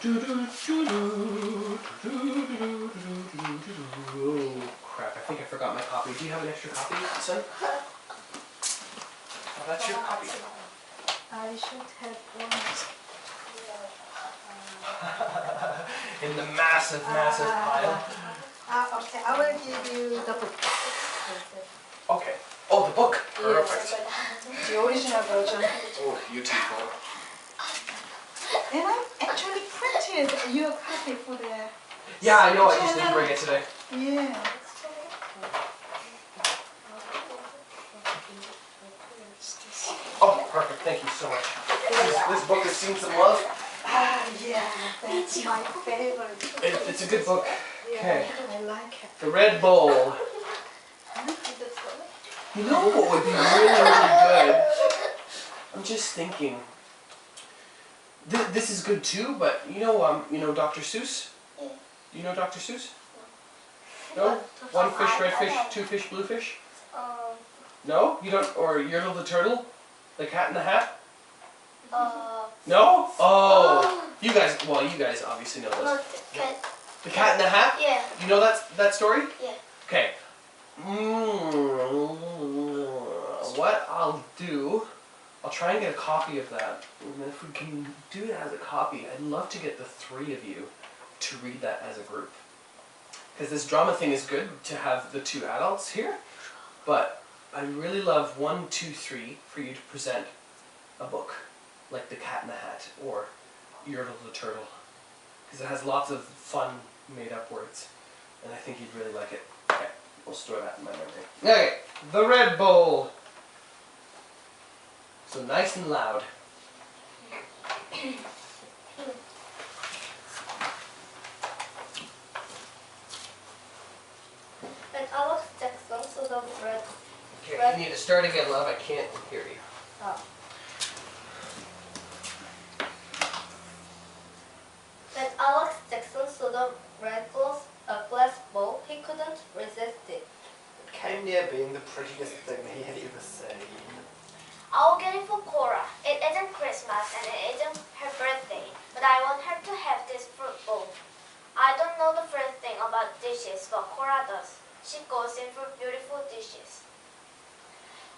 Crap, I think I forgot my copy. Do you have an extra copy, son? Oh, that's your copy. I should have one. In the massive pile. Okay, I will give you the book. Okay. Oh, the book. Perfect. Yes, the original version. Oh, beautiful. And I actually printed your copy for the... Yeah, I know. I just didn't bring it today. Yeah. Oh, perfect. Thank you so much. This book has seen some love. Yeah, that's my favorite. It's a good book. Okay. I like it. The Red Bowl. You know what would be really, really good? I'm just thinking. This is good too, but you know Dr. Seuss? Yeah. You know Dr. Seuss? No? One fish, red fish, two fish, blue fish? No? You don't? Or Yertle the Turtle? The Cat in the Hat? Oh. No? Oh. You guys obviously know No, this. The Cat in the Hat? Yeah. You know that story? Yeah. Okay. What I'll do, I'll try and get a copy of that. And if we can do it as a copy, I'd love to get the three of you to read that as a group. Because this drama thing is good to have the two adults here, but I'd really love 1, 2, 3 for you to present a book, like The Cat in the Hat or Yertle the Turtle, because it has lots of fun made-up words, and I think you'd really like it. Okay, we'll store that in my memory. Okay, The Red Bowl. So nice and loud. And Alex Jackson, so the red. Okay, you need to start again, love. I can't hear you. Oh. When Alex Jackson saw the red glass bowl, he couldn't resist it. It came near being the prettiest thing he had ever seen. I'll get it for Cora. It isn't Christmas and it isn't her birthday, but I want her to have this fruit bowl. I don't know the first thing about dishes, but Cora does. She goes in for beautiful dishes.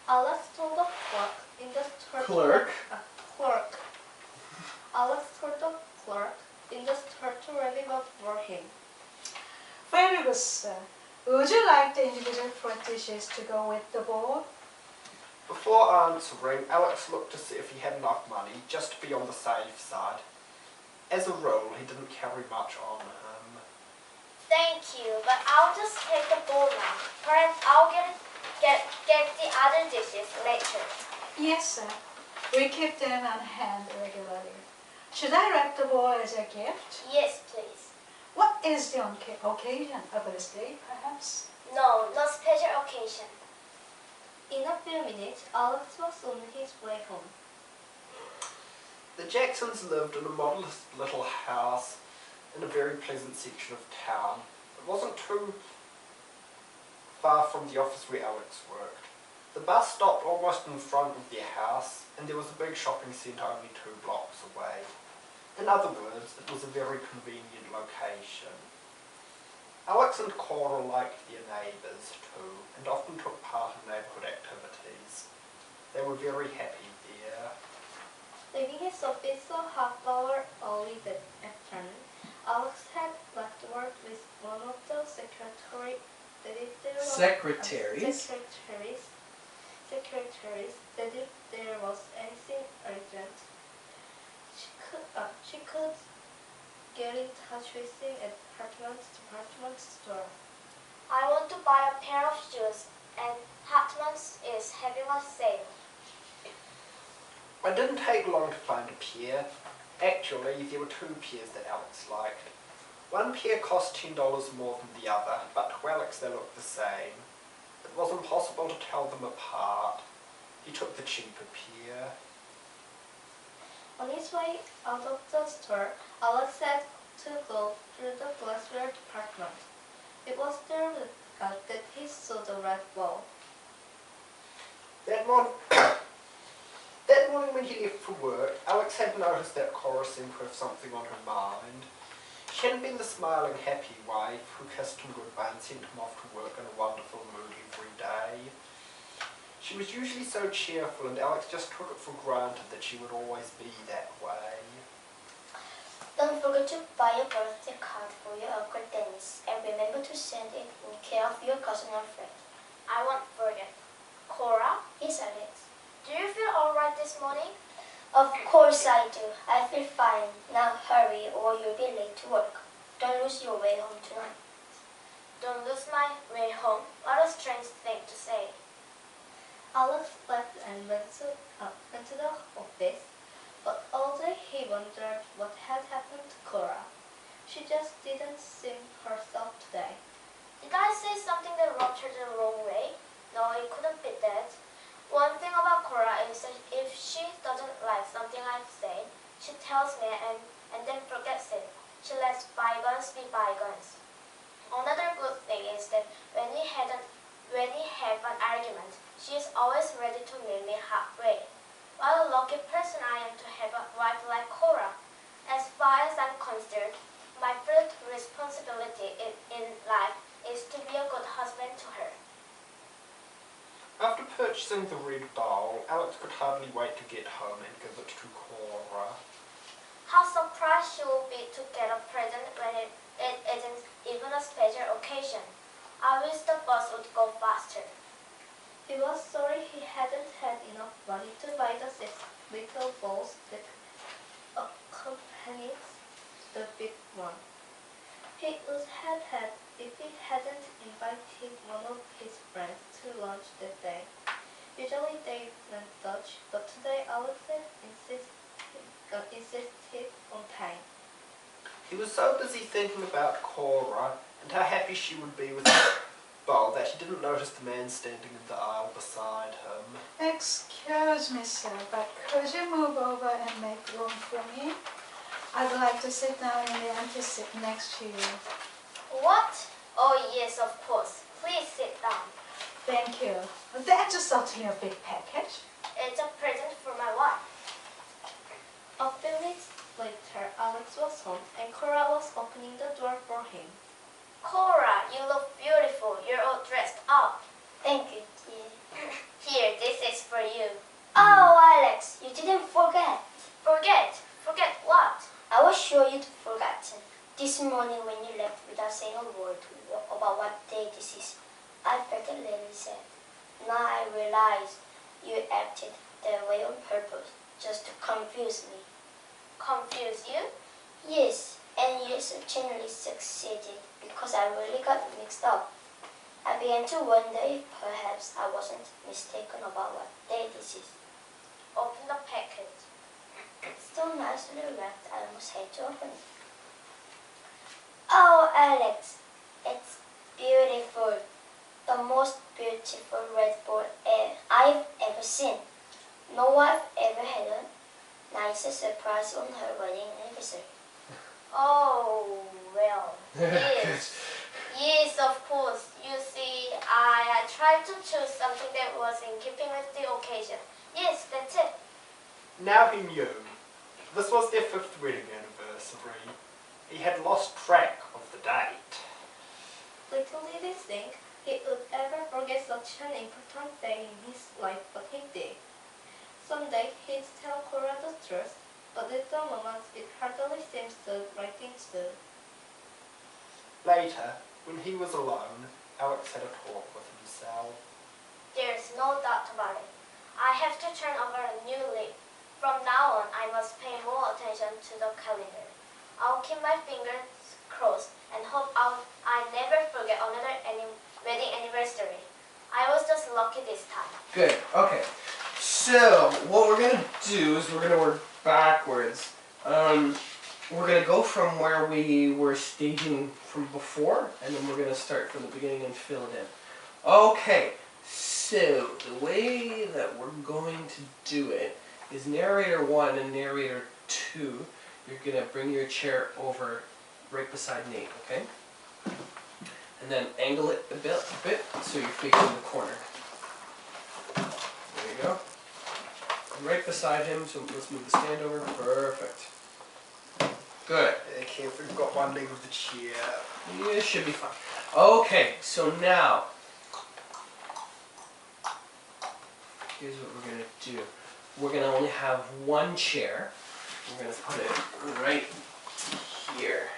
Alex told the clerk in the store. Clerk? Clerk. Alex told the clerk in the store to ready up for him. Very good, sir. Would you like the individual fruit dishes to go with the bowl? Before answering, Alex looked to see if he had enough money, just to be on the safe side. As a rule, he didn't carry much on him. Thank you, but I'll just take the bowl now. Perhaps I'll get the other dishes later. Yes, sir. We keep them on hand regularly. Should I wrap the bowl as a gift? Yes, please. What is the occasion? A birthday, perhaps? No special occasion. In a few minutes, Alex was on his way home. The Jacksons lived in a modest little house in a very pleasant section of town. It wasn't too far from the office where Alex worked. The bus stopped almost in front of their house, and there was a big shopping centre only 2 blocks away. In other words, it was a very convenient location. Alex and Cora liked their neighbours too, and often took part in neighbourhood activities. They were very happy there. Leaving his office a half hour early that afternoon, Alex had left word with one of the secretaries that if there was anything urgent, she could get in touch with him at department store. I want to buy a pair of shoes, and Hartman's is having a sale. It didn't take long to find a pair. Actually, there were 2 pairs that Alex liked. One pair cost $10 more than the other, but to Alex they looked the same. It was impossible to tell them apart. He took the cheaper pair. On his way out of the store, Alex had to go through the glassware department. It was there that he saw the Red Bowl. That That morning when he left for work, Alex had noticed that Cora seemed to have something on her mind. She hadn't been the smiling, happy wife who kissed him goodbye and sent him off to work in a wonderful mood every day. She was usually so cheerful, and Alex just took it for granted that she would always be that way. Don't forget to buy a birthday card for your Uncle Dennis, and remember to send it in care of your cousin Alfred. I won't forget. Cora? Yes, Alex. Do you feel alright this morning? Of course I do. I feel fine. Now hurry or you'll be late to work. Don't lose your way home tonight. Don't lose my way home? What a strange thing to say. Alex left and went to the office, but all day he wondered what had happened to Cora. She just didn't seem herself today. Did I say something that rubbed her the wrong way? No, it couldn't be that. One thing about Cora is that if she doesn't like something I've said, she tells me and then forgets it. She lets bygones be bygones. Another good thing is that when we have an argument, she is always ready to meet me halfway. What a lucky person I am to have a wife like Cora. As far as I'm concerned, my first responsibility in life is to be a good husband to her. After purchasing the Red Bowl, Alex could hardly wait to get home and give it to Cora. How surprised she will be to get a present when it isn't even a special occasion. I wish the bus would go faster. He was sorry he hadn't had enough money to buy the 6 little balls that accompanied the big one. He would have had if he hadn't invited one of his friends to lunch that day. Usually they went Dutch, but today Alex insisted on time. He was so busy thinking about Cora and how happy she would be with the bowl that he didn't notice the man standing in the aisle beside him. Excuse me, sir, but could you move over and make room for me? I'd like to sit down in the empty seat next to you. What? Oh yes, of course. Please sit down. Thank you. That's just certainly a big package. It's a present for my wife. A few minutes later, Alex was home and Cora was opening the door for him. Cora, you look beautiful. You're all dressed up. Thank you, dear. Here, this is for you. Oh, Alex, you didn't forget. Forget? Forget what? I was sure you'd forgotten. This morning when you left without saying a word about what day this is, I felt a little sad. Now I realize you acted that way on purpose, just to confuse me. Confuse you? Yes, and you certainly succeeded because I really got mixed up. I began to wonder if perhaps I wasn't mistaken about what day this is. Open the package. It's so nicely wrapped, I almost had to open it. Oh, Alex, it's beautiful. The most beautiful Red Bowl I've ever seen. No wife ever had a nicer surprise on her wedding anniversary. Oh, well, yes. Yes, of course. You see, I tried to choose something that was in keeping with the occasion. Yes, that's it. Now he knew. This was their 5th wedding anniversary. He had lost track of the date. Little did he think he would ever forget such an important day in his life, but he did. Someday he'd tell Cora the truth, but at the moment it hardly seems the right thing to do. Later, when he was alone, Alex had a talk with himself. There's no doubt about it. I have to turn over a new leaf. From now on, I must pay more attention to the calendar. I'll keep my fingers crossed and hope I never forget another wedding anniversary. I was just lucky this time. Good. Okay. So what we're gonna do is we're gonna work backwards. We're gonna go from where we were staging from before, and then we're gonna start from the beginning and fill it in. Okay. So the way that we're going to do it is narrator 1 and narrator 2. You're going to bring your chair over right beside Nate, okay? And then angle it a bit so you're facing the corner. There you go. I'm right beside him, so let's move the stand over. Perfect. Good. Okay, if we've got one leg of the chair. Yeah, it should be fine. Okay, so now, here's what we're going to do. We're going to only have one chair. We're going to put it right here.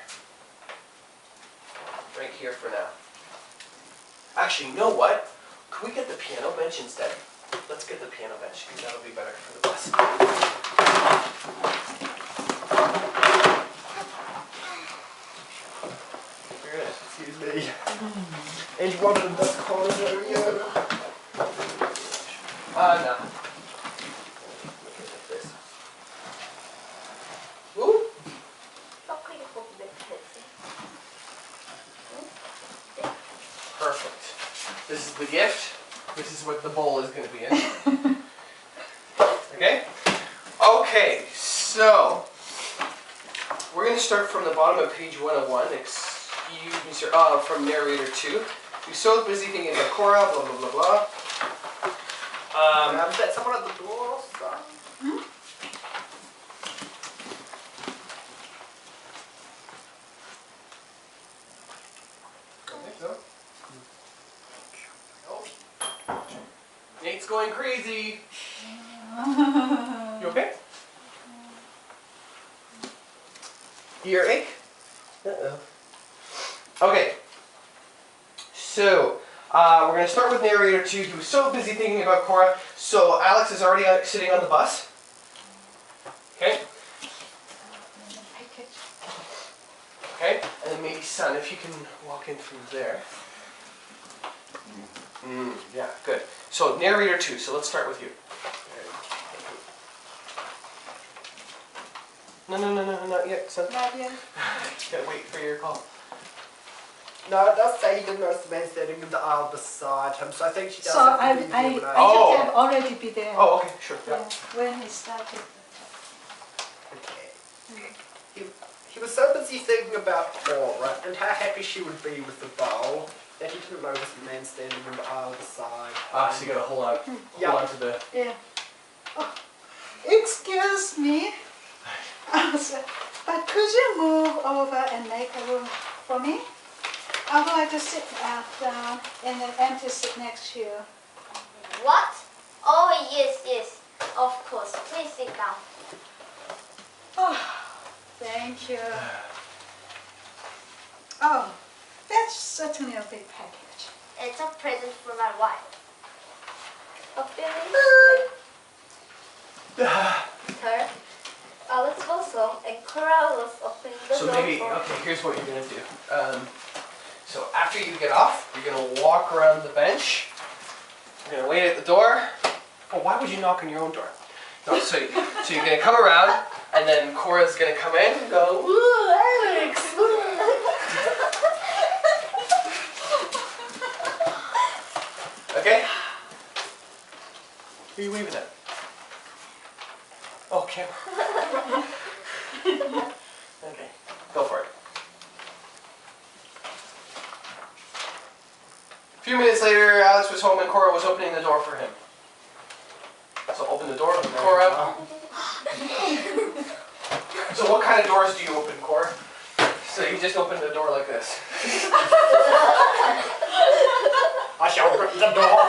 Right here for now. Actually, you know what? Could we get the piano bench instead? Let's get the piano bench, because that'll be better for the bus. Good. Excuse me. And you wanted in this corner area? No. Like this. Woo! Perfect. This is the gift. This is what the bowl is going to be in. Okay? Okay, so we're going to start from the bottom of page 101. Excuse me, sir. From narrator 2. You're so busy thinking about Cora, blah, blah, blah, blah. Is that someone at the door? Son? Nate's going crazy. You okay? Earache? Uh-oh. Okay. So, we're going to start with narrator 2. He was so busy thinking about Cora. So, Alex is already sitting on the bus. Okay? Okay? And then maybe Son, if you can walk in through there. Yeah, good. So, narrator 2. So, let's start with you. No, not yet, Son. Not yet. Gotta wait for your call. No, it does say he didn't notice the man standing in the aisle beside him, so I think she does So have I to be there when Oh. should have already be there. Oh, okay, sure. Yeah, Yeah. when he started. Okay. He was so busy thinking about Cora and how happy she would be with the bowl that he didn't notice the man standing in the aisle beside him. Ah, so you gotta hold on to the. Yeah. Oh, excuse me. But could you move over and make a room for me? I would like to sit down in an empty seat next to you. What? Oh, yes. Of course. Please sit down. Oh, thank you. Oh, that's certainly a big package. It's a present for my wife. A feeling her. Alex was home and Cora was opening the So door maybe, for okay, here's what you're gonna do. So after you get off, you're gonna walk around the bench. You're gonna wait at the door. Oh, why would you knock on your own door? No, so you're gonna come around, and then Cora's gonna come in and go, "Ooh, Alex!" Okay? Who are you waving at? Oh, camera. Okay, go for it. A few minutes later, Alex was home and Cora was opening the door for him. So open the door, Cora. So what kind of doors do you open, Cora? So you just open the door like this. I shall rip the door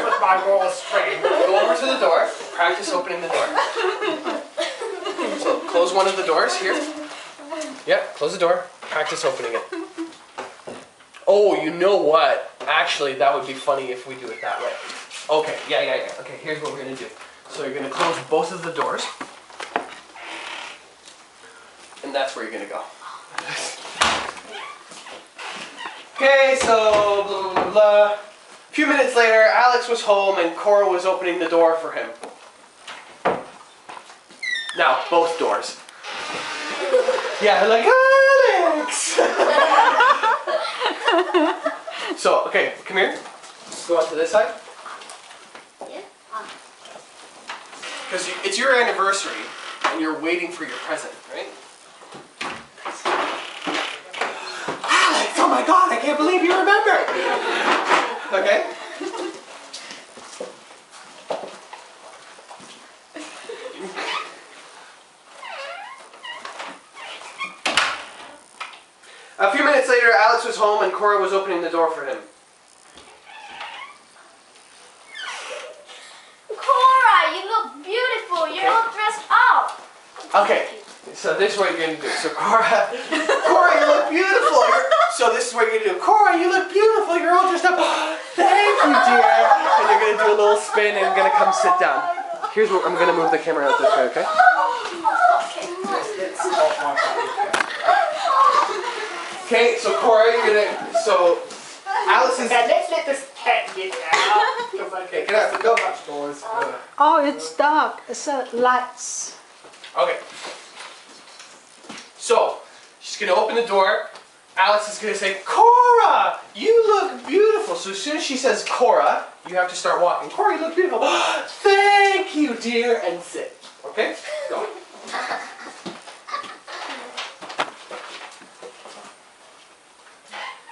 with my raw string. Go over to the door, practice opening the door. So close one of the doors here. Yep, close the door, practice opening it. Oh, you know what? Actually, that would be funny if we do it that way. Okay, yeah. Okay, here's what we're gonna do. So you're gonna close both of the doors. And that's where you're gonna go. Okay, so blah, blah, blah, blah. A few minutes later, Alex was home and Cora was opening the door for him. Now, both doors. Yeah, like, Alex! So, okay, come here. Go on to this side. Yeah. Because it's your anniversary and you're waiting for your present, right? Alex, oh my God, I can't believe you remember. Okay? A few minutes later, Alex was home and Cora was opening the door for him. Cora, you look beautiful. You're all dressed up. Okay, so this is what you're gonna do. So Cora, Cora, you look beautiful. So this is what you're gonna do. Cora, you look beautiful. You're all dressed up. Thank you, dear. And you're gonna do a little spin and you're gonna come sit down. Here's what I'm gonna move the camera out this way, okay? Okay, so Cora, you're gonna. So Alice is. Okay, let's let this cat get out. Okay, get out. Go. Doors. Oh, it's dark. So lights. Okay. So she's gonna open the door. Alex is gonna say, Cora, you look beautiful. So as soon as she says Cora, you have to start walking. Cora, you look beautiful. Thank you, dear, and sit. Okay? Go.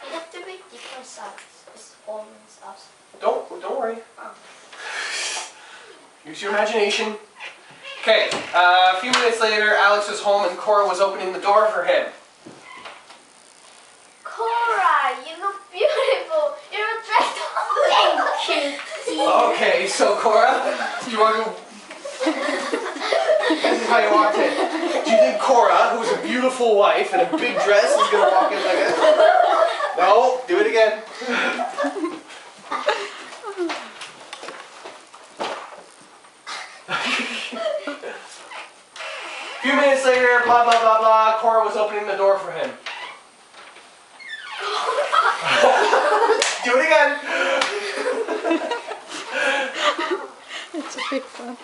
You have to make different sounds. It's all sounds. Don't worry. Use your imagination. Okay, a few minutes later, Alex was home and Cora was opening the door for him. Cora, you look beautiful. You're dressed up. Thank you. Okay, so Cora, do you want to... This is how you walked in. Do you think Cora, who's a beautiful wife in a big dress, is going to walk in like this? No, do it again. A few minutes later, blah, blah, blah, blah, Cora was opening the door for him. Do it again. It's a big one.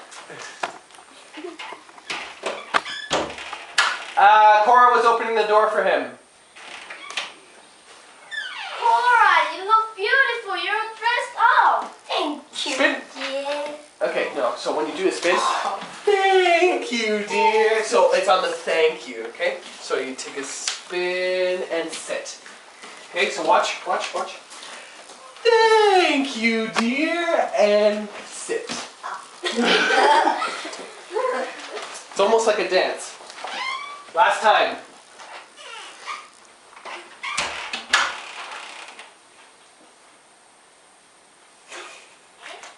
Cora was opening the door for him. Cora, you look beautiful. You're dressed up. Thank you. Spin. Yeah. Okay, no, so when you do a spin, thank you, dear. So it's on the thank you, okay? So you take a spin and sit. Okay, so watch. Thank you, dear, and sit. It's almost like a dance. Last time.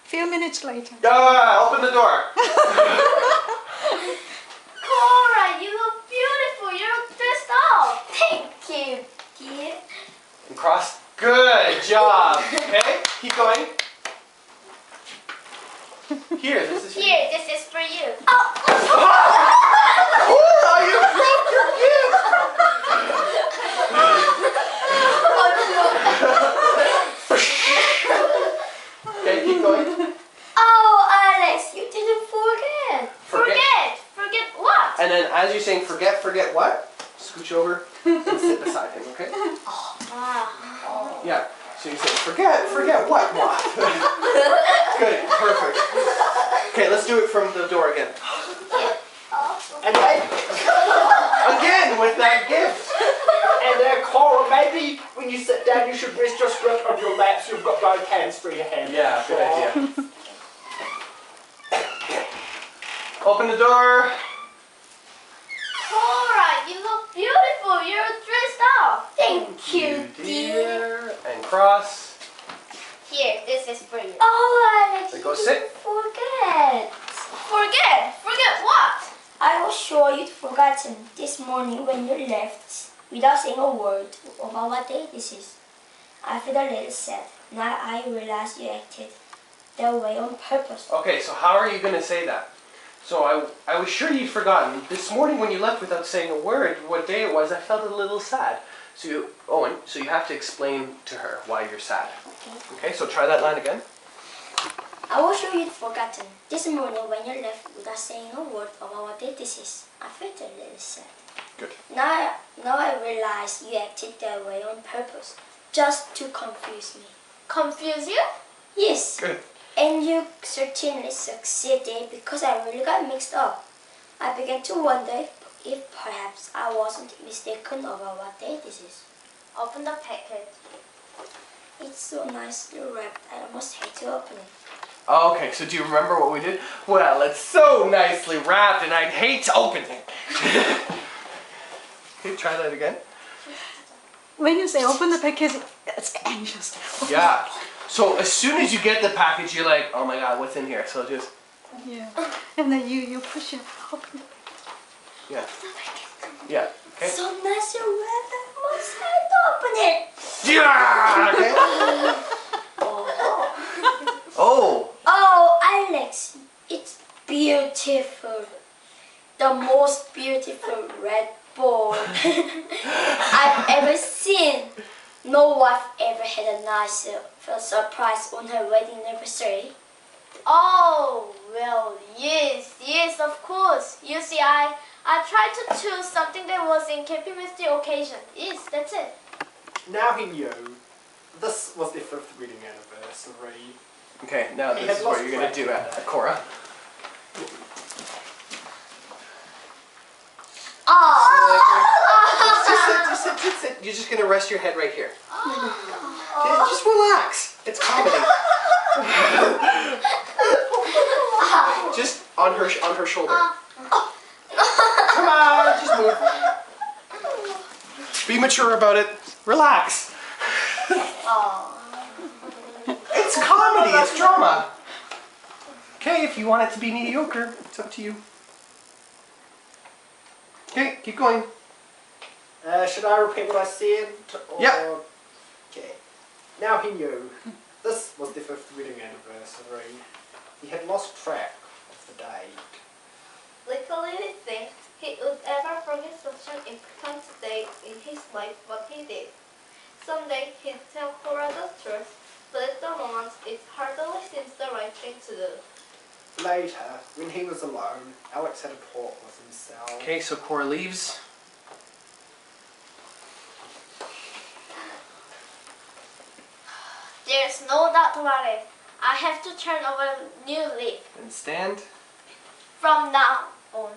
Few minutes later. Open the door. Cora, you look beautiful. You're dressed up. Thank you, dear. And cross. Good job. Okay, keep going. Here, this is Here, this is for you. Cora, you dropped your gift! Okay, keep going. Oh, Alex, you didn't forget. Forget what? And then as you're saying forget what? Scooch over and sit beside him, okay? Yeah. So you say forget what? Good, perfect. Okay, let's do it from the door again. And then, Again with that gift. and Cora, maybe when you sit down, you should rest your script on your lap so you've got both hands free to hand. Yeah, good idea. Open the door. Cora, you look beautiful. You're dressed up. Thank you, dear. And cross. Here, this is for you. Oh, Alex, Then go sit. forget. Forget what? I was sure you'd forgotten this morning when you left without saying a word about what day this is. I feel a little sad. Now I realize you acted that way on purpose. Okay, so how are you going to say that? So I was sure you'd forgotten. This morning when you left without saying a word what day it was, I felt a little sad. So you have to explain to her why you're sad. Okay, so try that line again. I was sure you'd forgotten this morning when you left without saying a word about what day this is. I felt a little sad. Good. Now I realize you acted that way on purpose, just to confuse me. Confuse you? Yes. Good. And you certainly succeeded because I really got mixed up. I began to wonder if perhaps I wasn't mistaken about what day this is. Open the package. It's so nicely wrapped, I almost hate to open it. Okay, so do you remember what we did? Well, it's so nicely wrapped and I'd hate to open it. Okay, try that again. when you say open the package, it's anxious. Yeah. So as soon as you get the package, you're like, oh my god, what's in here? So just, Yeah. And then you push it. Open the yeah. Yeah. Okay. So nice your weather. Must have to open it. Yeah. Okay. Oh. Oh, Alex, it's beautiful. The most beautiful red bowl I've ever seen. No wife ever had a nicer surprise on her wedding anniversary. Oh, well, yes, of course. You see, I tried to choose something that was in keeping with the occasion. Yes, that's it. Now he knew. This was their 5th wedding anniversary. Okay, now He this had is what lost you're going to do at Cora. Just sit. You're just going to rest your head right here. Yeah, just relax. It's comedy. Just on her shoulder. Come on, just move. Be mature about it. Relax. It's comedy. It's drama. Okay, if you want it to be mediocre, it's up to you. Okay, keep going. Should I repeat what I said? Or... Yeah. Okay. Now he knew. This was their 5th wedding anniversary. He had lost track of the date. Little did he think he would ever forget such an important day in his life, but he did. Someday he'd tell Cora the truth, but at the moment it hardly seems the right thing to do. Later, when he was alone, Alex had a talk with himself. Okay, so Cora leaves. There's no doubt about it. I have to turn over a new leaf. And stand. From now on,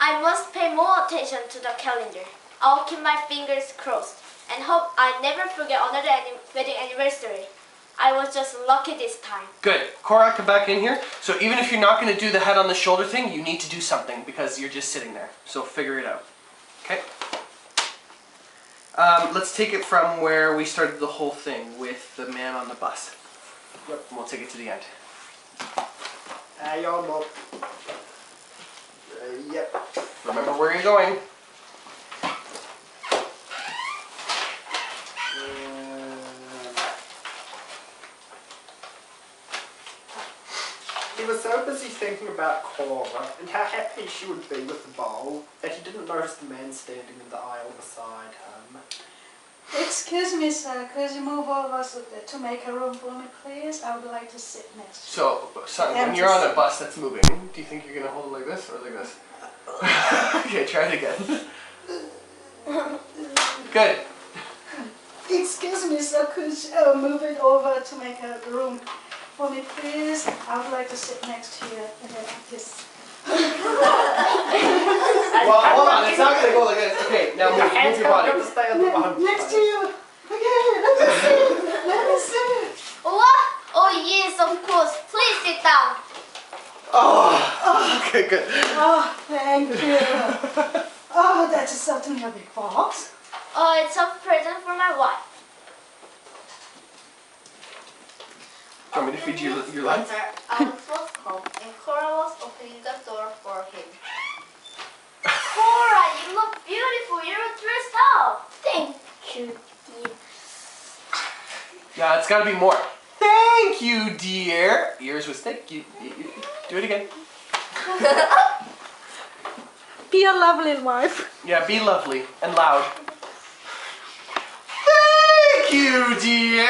I must pay more attention to the calendar. I'll keep my fingers crossed and hope I never forget another wedding anniversary. I was just lucky this time. Good. Cora, come back in here. So even if you're not going to do the head on the shoulder thing, you need to do something because you're just sitting there. So figure it out. Okay? Let's take it from where we started the whole thing with the man on the bus. Yep. And we'll take it to the end. You're not. Yep. Remember where you're going. He was so busy thinking about Cora and how happy she would be with the bowl that he didn't notice the man standing in the aisle beside him. Excuse me, sir. Could you move over to make a room for me, please? I would like to sit next to you. So, son, when you're on a bus that's moving, do you think you're going to hold it like this or like this? Okay, try it again. Good. Excuse me, sir. Could you move it over to make a room for me, please? I would like to sit next to you and then this. Well, hold on. It's not going to go like this. Okay, now move your body. Stay on the bottom. Next to you. Okay, let me sit. Let me sit. What? Oh yes, of course. Please sit down. Oh, okay, good. Oh, thank you. Oh, that's certainly a big box. Oh, it's a present for my wife. Do you want me to feed you your lunch? Alex was home and Cora was opening the door for him. Cora, you look beautiful. You're dressed up. Thank you, dear. Yeah, it's got to be more. Thank you, dear. Yours was thank you. Do it again. Be a lovely wife. Yeah, be lovely and loud. Thank you, dear.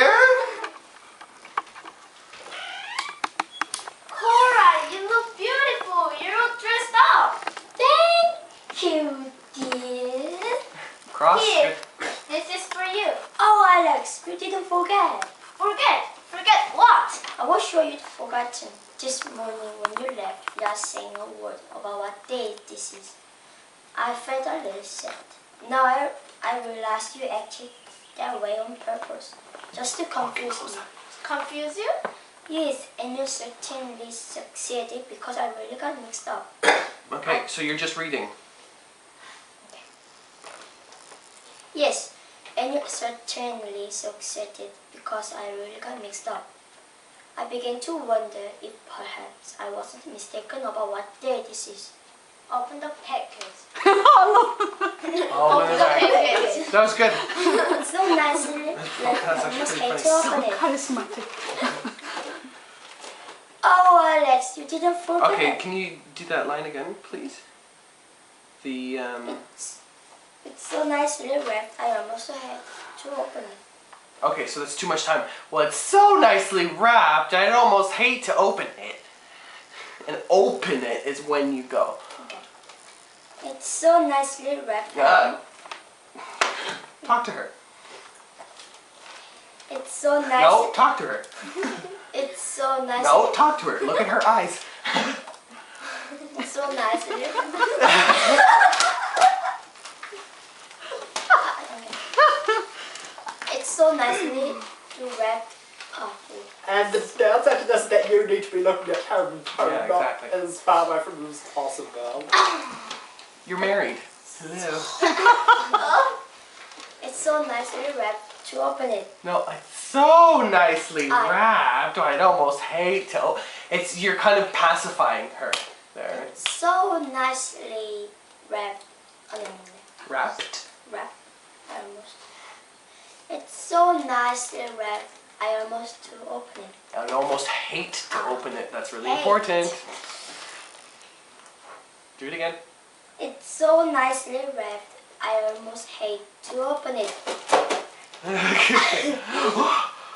Cora, you look beautiful. You're dressed up. Thank you, dear. Cross. Here, Good. this is for you. Oh, Alex, you didn't forget. Forget what? I was sure you'd forgotten this morning when you left without saying a word about what day this is. I felt a little sad. Now I realized you acted that way on purpose, just to confuse me. Confuse you? Yes, and you certainly succeeded because I really got mixed up. Okay, so you're just reading. Yes, and you certainly succeeded because I really got mixed up. I began to wonder if perhaps I wasn't mistaken about what day this is. Open the package. Oh, Open the package. that was good. It's so nicely left. That's I actually almost pretty hate to funny. open it. Charismatic. Oh, Alex, you didn't forget. Okay, can you do that line again, please? The It's so nicely wrapped. I almost had to open it. Okay, so that's too much time. Well, it's so nicely wrapped, I'd almost hate to open it. And open it is when you go. Okay. It's so nicely wrapped. Talk to her. It's so nice. No, talk to her. It's so nice. No, talk to her. Look at her eyes. It's so nicely. It's so nicely wrapped up. And the downside to this is that you need to be looking at home, Yeah, exactly. not as far away from you as possible. You're married. Hello. It's so nicely wrapped to open it. No, it's so nicely I- wrapped. I'd almost hate to. It's you're kind of pacifying her there. It's so nicely wrapped. Oh, no. Wrapped. Wrapped. I almost. It's so nicely wrapped. I almost to open it. I'd almost hate to open it. That's really Hate. important. Do it again. It's so nicely wrapped. I almost hate to open it.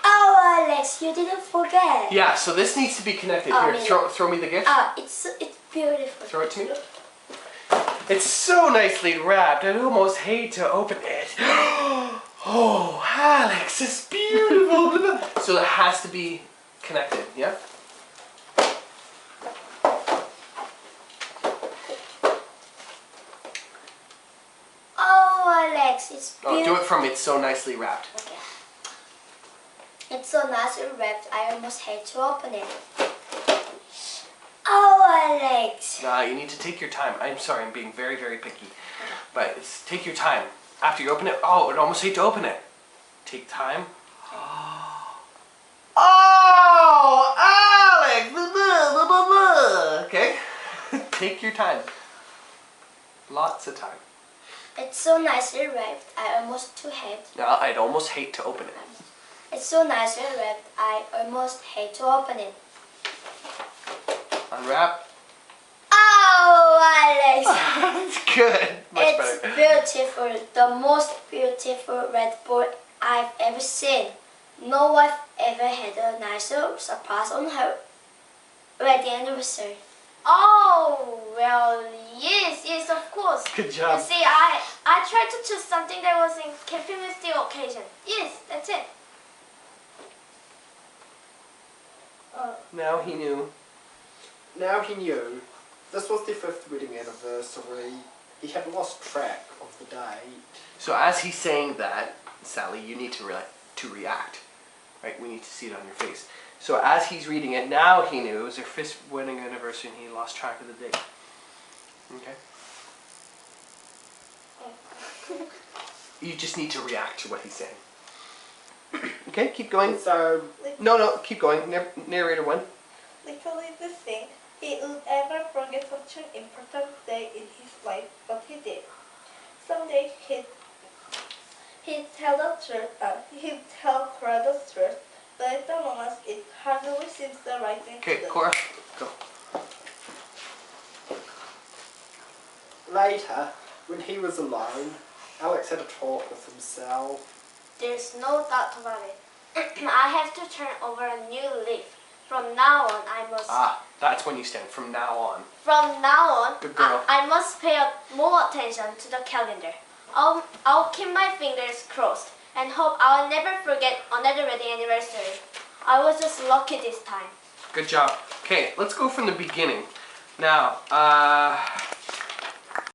Oh, Alex, you didn't forget. Yeah, so this needs to be connected. Oh, Here, maybe. throw me the gift. It's beautiful. Throw it to me. It's so nicely wrapped. I'd almost hate to open it. Oh, Alex, it's beautiful. So it has to be connected, yeah? Oh, Alex, it's Oh, beautiful. do it from it's so nicely wrapped. Okay. It's so nicely wrapped. I almost hate to open it. Oh, Alex. You need to take your time. I'm sorry, I'm being very, very picky. But take your time. After you open it, oh, I'd almost hate to open it. Take time. Oh, Alex! Blah, blah, blah, blah. Okay? Take your time. Lots of time. It's so nicely wrapped. I almost too hate. Now, I'd almost hate to open it. It's so nicely wrapped. I almost hate to open it. Unwrap. Oh, Alex. That's good. Much It's better. beautiful. The most beautiful red ball I've ever seen. No one ever had a nicer surprise on her wedding anniversary. Oh, well, yes, of course. Good You job. see, I tried to choose something that was in keeping with the occasion. Yes, that's it. Now he knew. Now he knew. This was their 5th wedding anniversary. He had lost track of the date. So as he's saying that, Sally, you need to react. Right? We need to see it on your face. So as he's reading it, now he knew it was their 5th wedding anniversary and he lost track of the date. Okay? You just need to react to what he's saying. Okay, keep going. So, No, keep going. Narrator 1. Literally to think he would ever forget such an important day in his life, but he did. Someday he'd tell the truth, he'd tell Cora the truth, but at the moment it hardly seems the right thing Okay, to do. Cora, go. later, when he was alone, Alex had a talk with himself. There's no doubt about it. I have to turn over a new leaf. From now on, I must. That's when you stand. From now on. From now on, Good girl. I must pay more attention to the calendar. I'll keep my fingers crossed and hope I'll never forget another wedding anniversary. I was just lucky this time. Good job. Okay, let's go from the beginning. Now,